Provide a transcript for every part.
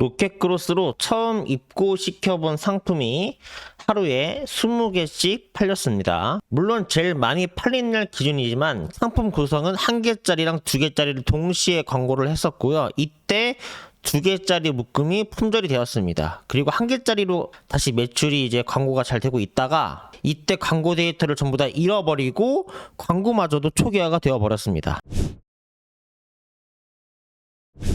로켓크로스로 처음 입고시켜본 상품이 하루에 20개씩 팔렸습니다. 물론 제일 많이 팔린 날 기준이지만 상품 구성은 1개짜리랑 2개짜리를 동시에 광고를 했었고요. 이때 2개짜리 묶음이 품절이 되었습니다. 그리고 1개짜리로 다시 매출이 이제 광고가 잘 되고 있다가 이때 광고 데이터를 전부 다 잃어버리고 광고마저도 초기화가 되어버렸습니다.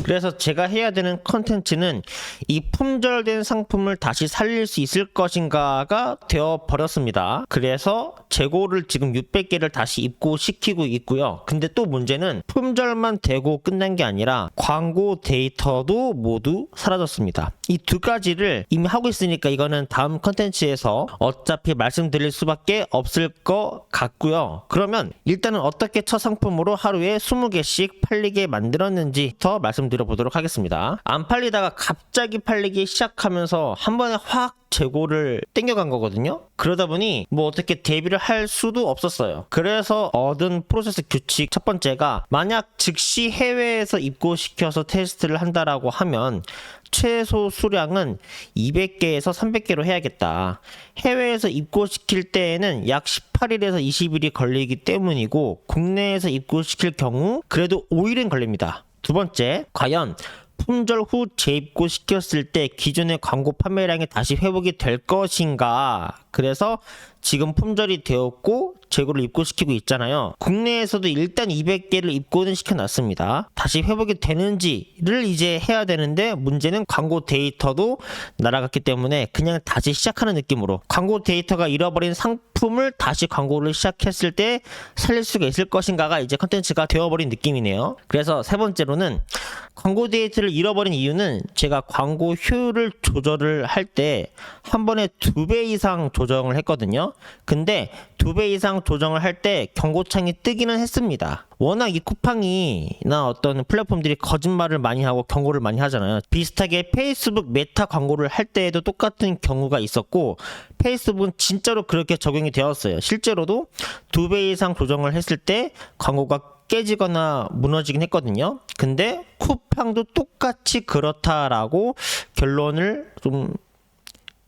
그래서 제가 해야 되는 컨텐츠는 이 품절된 상품을 다시 살릴 수 있을 것인가가 되어 버렸습니다. 그래서 재고를 지금 600개를 다시 입고시키고 있고요. 근데 또 문제는 품절만 되고 끝난 게 아니라 광고 데이터도 모두 사라졌습니다. 이 두 가지를 이미 하고 있으니까 이거는 다음 컨텐츠에서 어차피 말씀드릴 수밖에 없을 것 같고요. 그러면 일단은 어떻게 첫 상품으로 하루에 20개씩 팔리게 만들었는지 더 말씀드려보도록 하겠습니다. 안 팔리다가 갑자기 팔리기 시작하면서 한 번에 확 재고를 땡겨간 거거든요. 그러다 보니 뭐 어떻게 대비를 할 수도 없었어요. 그래서 얻은 프로세스 규칙 첫 번째가 만약 즉시 해외에서 입고시켜서 테스트를 한다라고 하면 최소 수량은 200개에서 300개로 해야겠다. 해외에서 입고시킬 때에는 약 18일에서 20일이 걸리기 때문이고 국내에서 입고시킬 경우 그래도 5일은 걸립니다. 두 번째, 과연 품절 후 재입고시켰을 때 기존의 광고 판매량이 다시 회복이 될 것인가. 그래서 지금 품절이 되었고 재고를 입고시키고 있잖아요. 국내에서도 일단 200개를 입고는 시켜놨습니다. 다시 회복이 되는지를 이제 해야 되는데 문제는 광고 데이터도 날아갔기 때문에 그냥 다시 시작하는 느낌으로 광고 데이터가 잃어버린 상품을 다시 광고를 시작했을 때 살릴 수가 있을 것인가가 이제 컨텐츠가 되어버린 느낌이네요. 그래서 세 번째로는 광고 데이터를 잃어버린 이유는 제가 광고 효율을 조절을 할 때 한 번에 2배 이상 조정을 했거든요. 근데 2배 이상 조정을 할 때 경고창이 뜨기는 했습니다. 워낙 이 쿠팡이나 어떤 플랫폼들이 거짓말을 많이 하고 경고를 많이 하잖아요. 비슷하게 페이스북 메타 광고를 할 때에도 똑같은 경우가 있었고 페이스북은 진짜로 그렇게 적용이 되었어요. 실제로도 2배 이상 조정을 했을 때 광고가 깨지거나 무너지긴 했거든요. 근데 쿠팡도 똑같이 그렇다라고 결론을 좀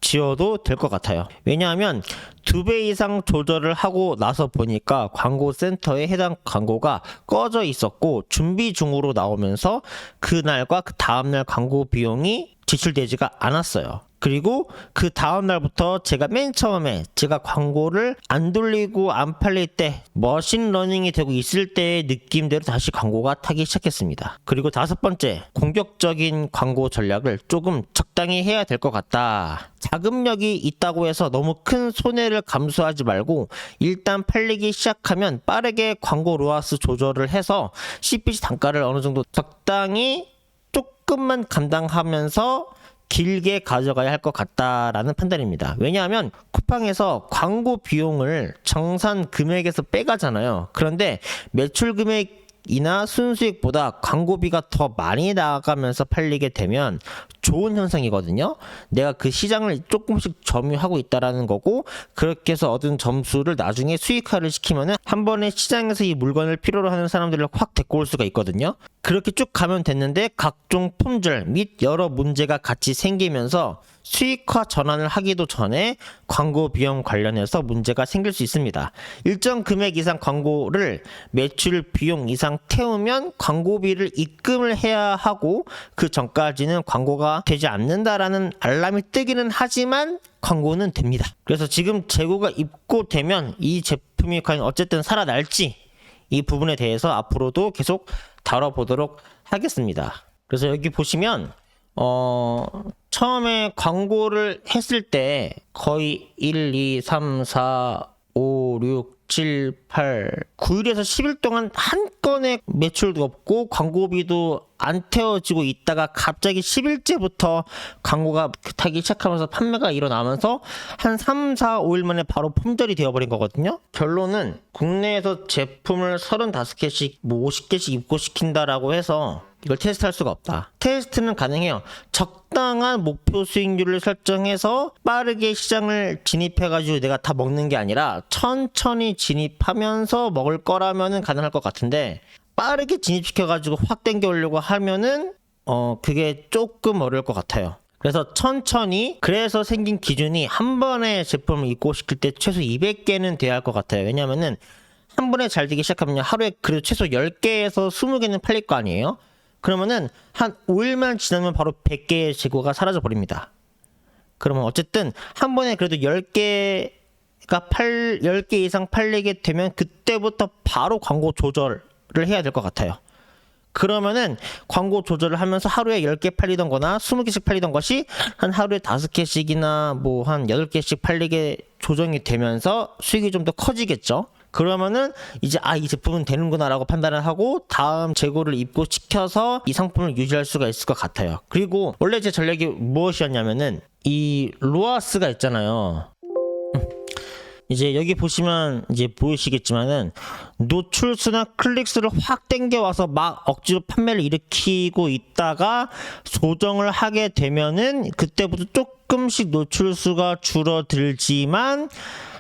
지어도 될 것 같아요. 왜냐하면 2배 이상 조절을 하고 나서 보니까 광고 센터에 해당 광고가 꺼져 있었고 준비 중으로 나오면서 그날과 그 다음날 광고 비용이 지출되지가 않았어요. 그리고 그 다음날부터 제가 맨 처음에 제가 광고를 안 돌리고 안 팔릴 때 머신러닝이 되고 있을 때의 느낌대로 다시 광고가 타기 시작했습니다. 그리고 다섯 번째, 공격적인 광고 전략을 조금 적당히 해야 될 것 같다. 자금력이 있다고 해서 너무 큰 손해를 감수하지 말고 일단 팔리기 시작하면 빠르게 광고 로아스 조절을 해서 CPC 단가를 어느 정도 적당히 조금만 감당하면서 길게 가져가야 할 것 같다라는 판단입니다. 왜냐하면 쿠팡에서 광고 비용을 정산 금액에서 빼가잖아요. 그런데 매출 금액이나 순수익보다 광고비가 더 많이 나가면서 팔리게 되면 좋은 현상이거든요. 내가 그 시장을 조금씩 점유하고 있다라는 거고 그렇게 해서 얻은 점수를 나중에 수익화를 시키면은 한 번에 시장에서 이 물건을 필요로 하는 사람들을 확 데리고 올 수가 있거든요. 그렇게 쭉 가면 됐는데 각종 품절 및 여러 문제가 같이 생기면서 수익화 전환을 하기도 전에 광고 비용 관련해서 문제가 생길 수 있습니다. 일정 금액 이상 광고를 매출 비용 이상 태우면 광고비를 입금을 해야 하고 그 전까지는 광고가 되지 않는다라는 알람이 뜨기는 하지만 광고는 됩니다. 그래서 지금 재고가 입고되면 이 제품이 과연 어쨌든 살아날지 이 부분에 대해서 앞으로도 계속 다뤄보도록 하겠습니다. 그래서 여기 보시면 처음에 광고를 했을 때 거의 1, 2, 3, 4, 5, 6, 7, 8, 9일에서 10일 동안 한 건의 매출도 없고 광고비도 안 태워지고 있다가 갑자기 10일째부터 광고가 타기 시작하면서 판매가 일어나면서 한 3, 4, 5일 만에 바로 품절이 되어버린 거거든요. 결론은 국내에서 제품을 35개씩 뭐 50개씩 입고시킨다라고 해서 이걸 테스트할 수가 없다. 테스트는 가능해요. 적당한 목표 수익률을 설정해서 빠르게 시장을 진입해가지고 내가 다 먹는 게 아니라 천천히 진입하면서 먹을 거라면은 가능할 것 같은데 빠르게 진입시켜가지고 확 땡겨오려고 하면은 그게 조금 어려울 것 같아요. 그래서 천천히, 그래서 생긴 기준이 한 번에 제품을 입고 시킬 때 최소 200개는 돼야 할 것 같아요. 왜냐면은 한 번에 잘 되기 시작하면 하루에 그래도 최소 10개에서 20개는 팔릴 거 아니에요? 그러면은 한 5일만 지나면 바로 100개의 재고가 사라져 버립니다. 그러면 어쨌든 한 번에 그래도 10개 이상 팔리게 되면 그때부터 바로 광고 조절을 해야 될 것 같아요. 그러면은 광고 조절을 하면서 하루에 10개 팔리던 거나 20개씩 팔리던 것이 한 하루에 5개씩이나 뭐 한 8개씩 팔리게 조정이 되면서 수익이 좀 더 커지겠죠. 그러면은 이제 이 제품은 되는구나 라고 판단을 하고 다음 재고를 입고시켜서 이 상품을 유지할 수가 있을 것 같아요. 그리고 원래 제 전략이 무엇이었냐면은 이 로아스가 있잖아요. 이제 여기 보시면 이제 보이시겠지만은 노출수나 클릭수를 확 땡겨와서 막 억지로 판매를 일으키고 있다가 조정을 하게 되면은 그때부터 조금씩 노출수가 줄어들지만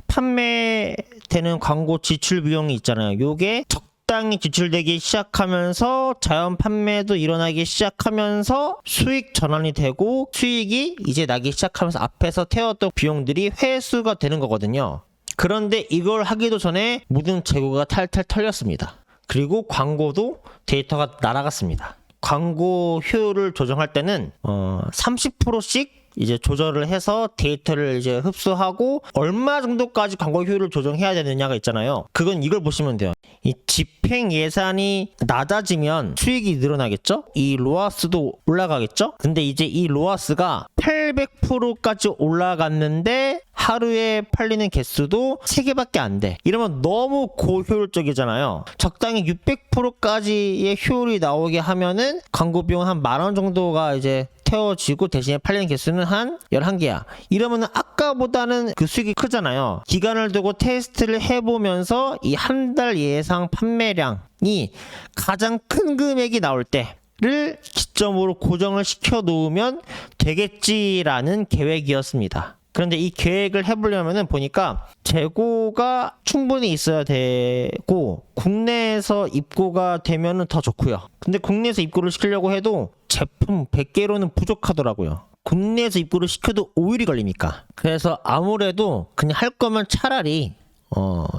판매되는 광고 지출 비용이 있잖아요. 요게 적당히 지출되기 시작하면서 자연 판매도 일어나기 시작하면서 수익 전환이 되고 수익이 이제 나기 시작하면서 앞에서 태웠던 비용들이 회수가 되는 거거든요. 그런데 이걸 하기도 전에 모든 재고가 탈탈 털렸습니다. 그리고 광고도 데이터가 날아갔습니다. 광고 효율을 조정할 때는 30%씩 이제 조절을 해서 데이터를 이제 흡수하고 얼마 정도까지 광고 효율을 조정해야 되느냐가 있잖아요. 그건 이걸 보시면 돼요. 이 집행 예산이 낮아지면 수익이 늘어나겠죠? 이 로아스도 올라가겠죠? 근데 이제 이 로아스가 800%까지 올라갔는데 하루에 팔리는 개수도 3개밖에 안 돼. 이러면 너무 고효율적이잖아요. 적당히 600%까지의 효율이 나오게 하면은 광고 비용 한 10,000원 정도가 이제 태워지고 대신에 팔리는 개수는 한 11개야. 이러면은 아까보다는 그 수익이 크잖아요. 기간을 두고 테스트를 해보면서 이 한 달 예상 판매량이 가장 큰 금액이 나올 때를 기점으로 고정을 시켜 놓으면 되겠지라는 계획이었습니다. 그런데 이 계획을 해보려면은 보니까 재고가 충분히 있어야 되고 국내에서 입고가 되면은 더 좋고요. 근데 국내에서 입고를 시키려고 해도 제품 100개로는 부족하더라고요. 국내에서 입고를 시켜도 5일이 걸리니까. 그래서 아무래도 그냥 할 거면 차라리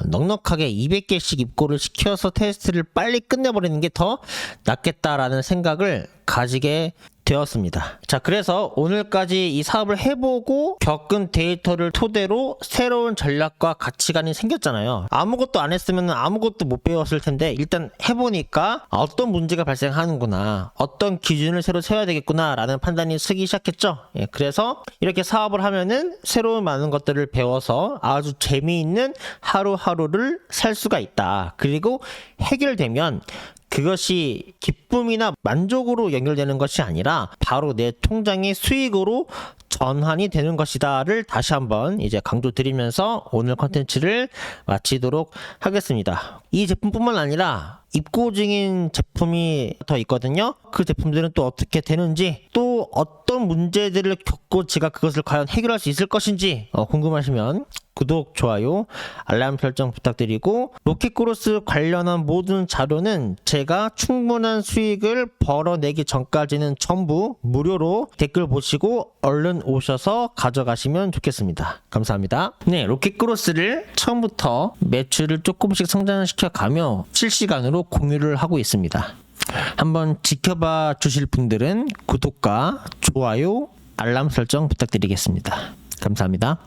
넉넉하게 200개씩 입고를 시켜서 테스트를 빨리 끝내버리는 게 더 낫겠다라는 생각을 가지게 되었습니다. 자, 그래서 오늘까지 이 사업을 해보고 겪은 데이터를 토대로 새로운 전략과 가치관이 생겼잖아요. 아무것도 안 했으면 아무것도 못 배웠을 텐데 일단 해보니까 어떤 문제가 발생하는구나, 어떤 기준을 새로 세워야 되겠구나 라는 판단이 서기 시작했죠. 예, 그래서 이렇게 사업을 하면은 새로운 많은 것들을 배워서 아주 재미있는 하루하루를 살 수가 있다. 그리고 해결되면 그것이 기쁨이나 만족으로 연결되는 것이 아니라 바로 내 통장의 수익으로 전환이 되는 것이다를 다시 한번 이제 강조드리면서 오늘 컨텐츠를 마치도록 하겠습니다. 이 제품뿐만 아니라 입고 중인 제품이 더 있거든요. 그 제품들은 또 어떻게 되는지, 또 어떤 문제들을 겪고 제가 그것을 과연 해결할 수 있을 것인지 궁금하시면 구독, 좋아요, 알람 설정 부탁드리고, 로켓크로스 관련한 모든 자료는 제가 충분한 수익을 벌어내기 전까지는 전부 무료로 댓글 보시고 얼른 오셔서 가져가시면 좋겠습니다. 감사합니다. 네, 로켓크로스를 처음부터 매출을 조금씩 성장시켜 가며 실시간으로 공유를 하고 있습니다. 한번 지켜봐 주실 분들은 구독과 좋아요, 알람 설정 부탁드리겠습니다. 감사합니다.